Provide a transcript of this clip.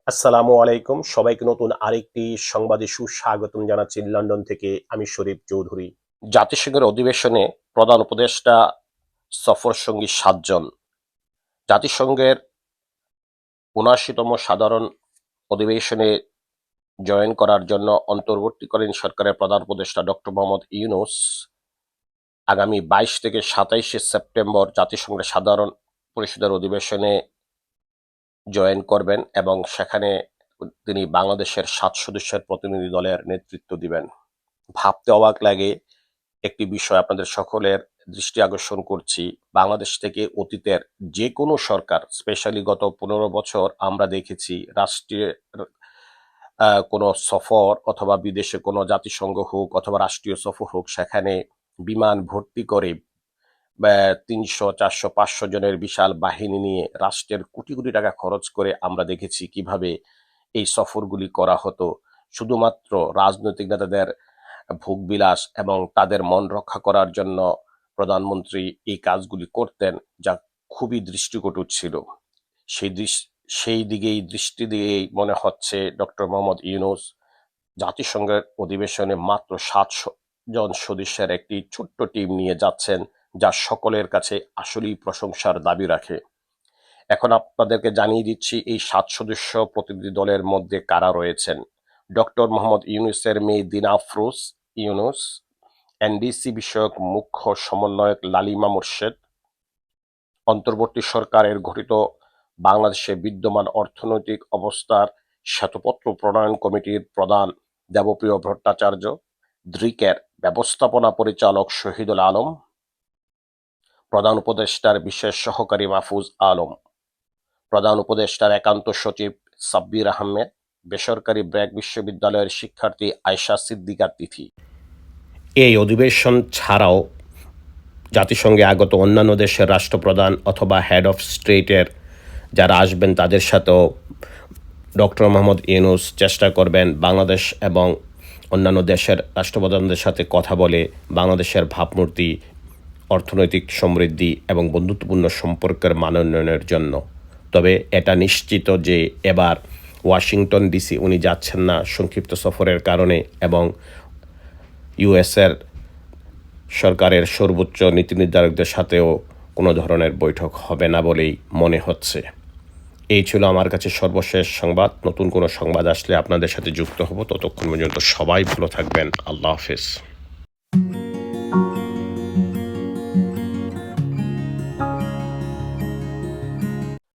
আসসালামু আলাইকুম। সবাইকে নতুন আরেকটি সংবাদে সুস্বাগতম জানাচ্ছি লন্ডন থেকে আমি শরীফ চৌধুরী। জাতিসংঘের অধিবেশনে প্রধান উপদেষ্টা সফর সঙ্গী ৭ জন। জাতিসংঘের ৭৯তম সাধারণ অধিবেশনে জয়েন করার জন্য অন্তর্বর্তীকালীন সরকারের প্রধান উপদেষ্টা ডক্টর মোহাম্মদ ইউনূস আগামী ২২ থেকে ২৭শে সেপ্টেম্বর জাতিসংঘের সাধারণ পরিষদের অধিবেশনে জয়েন করবেন এবং সেখানে তিনি বাংলাদেশের ৭ সদস্যের প্রতিনিধি দলের নেতৃত্ব দিবেন। ভাবতে অবাক লাগে একটি বিষয় আপনাদের সকলের দৃষ্টি আকর্ষণ করছি। বাংলাদেশ থেকে অতীতের যে কোনো সরকার, স্পেশালি গত ১৫ বছর আমরা দেখেছি রাষ্ট্রীয় কোনো সফর অথবা বিদেশে কোনো জাতিসংঘ হোক অথবা রাষ্ট্রীয় সফর হোক, সেখানে বিমান ভর্তি করে ৩০০, ৪০০, ৫০০ জনের বিশাল বাহিনী নিয়ে রাষ্ট্রের কোটি কোটি টাকা খরচ করে আমরা দেখেছি কিভাবে এই সফরগুলি করা হতো শুধুমাত্র রাজনৈতিক নেতাদের ভোগবিলাস এবং তাদের মন রক্ষা করার জন্য প্রধানমন্ত্রী এই কাজগুলি করতেন, যা খুবই দৃষ্টিকটু ছিল। সেই দিকেই দৃষ্টি দিয়েই মনে হচ্ছে ডক্টর মোহাম্মদ ইউনূস জাতিসংঘের অধিবেশনে মাত্র ৭ জন সদস্যের একটি ছোট্ট টিম নিয়ে যাচ্ছেন, যা সকলের কাছে আসলেই প্রশংসার দাবি রাখে। এখন আপনাদেরকে জানিয়ে দিচ্ছি এই ৭ সদস্য প্রতিনিধি দলের মধ্যে কারা রয়েছেন। ডক্টর মোহাম্মদ ইউনূসের মেয়ে দিনা আফরোজ ইউনূস, এনডিসি বিষয়ক মুখ্য সমন্বয়ক লালিমা মোর্শেদ, অন্তর্বর্তী সরকারের গঠিত বাংলাদেশে বিদ্যমান অর্থনৈতিক অবস্থার শ্বেতপত্র প্রণয়ন কমিটির প্রধান দেবপ্রিয় ভট্টাচার্য, দ্রিকের ব্যবস্থাপনা পরিচালক শহীদুল আলম, প্রধান উপদেষ্টার বিশেষ সহকারী মাহফুজ আলম, প্রধান উপদেষ্টার একান্ত সচিব সাব্বির আহমেদ, বেসরকারি ব্র্যাক বিশ্ববিদ্যালয়ের শিক্ষার্থী আয়শা সিদ্দিকা তিথি। এই অধিবেশন ছাড়াও জাতিসংঘে আগত অন্যান্য দেশের রাষ্ট্রপ্রধান অথবা হেড অফ স্টেটের যারা আসবেন তাদের সাথেও ডক্টর মোহাম্মদ ইউনূস চেষ্টা করবেন বাংলাদেশ এবং অন্যান্য দেশের রাষ্ট্রপ্রধানদের সাথে কথা বলে বাংলাদেশের ভাবমূর্তি, অর্থনৈতিক সমৃদ্ধি এবং বন্ধুত্বপূর্ণ সম্পর্কের মান উন্নয়নের জন্য। তবে এটা নিশ্চিত যে এবার ওয়াশিংটন ডিসি উনি যাচ্ছেন না সংক্ষিপ্ত সফরের কারণে, এবং ইউএসের সরকারের সর্বোচ্চ নীতি নির্ধারকদের সাথেও কোনো ধরনের বৈঠক হবে না বলেই মনে হচ্ছে। এই ছিল আমার কাছে সর্বশেষ সংবাদ। নতুন কোনো সংবাদ আসলে আপনাদের সাথে যুক্ত হব। ততক্ষণ পর্যন্ত সবাই ভালো থাকবেন। আল্লাহ হাফেজ।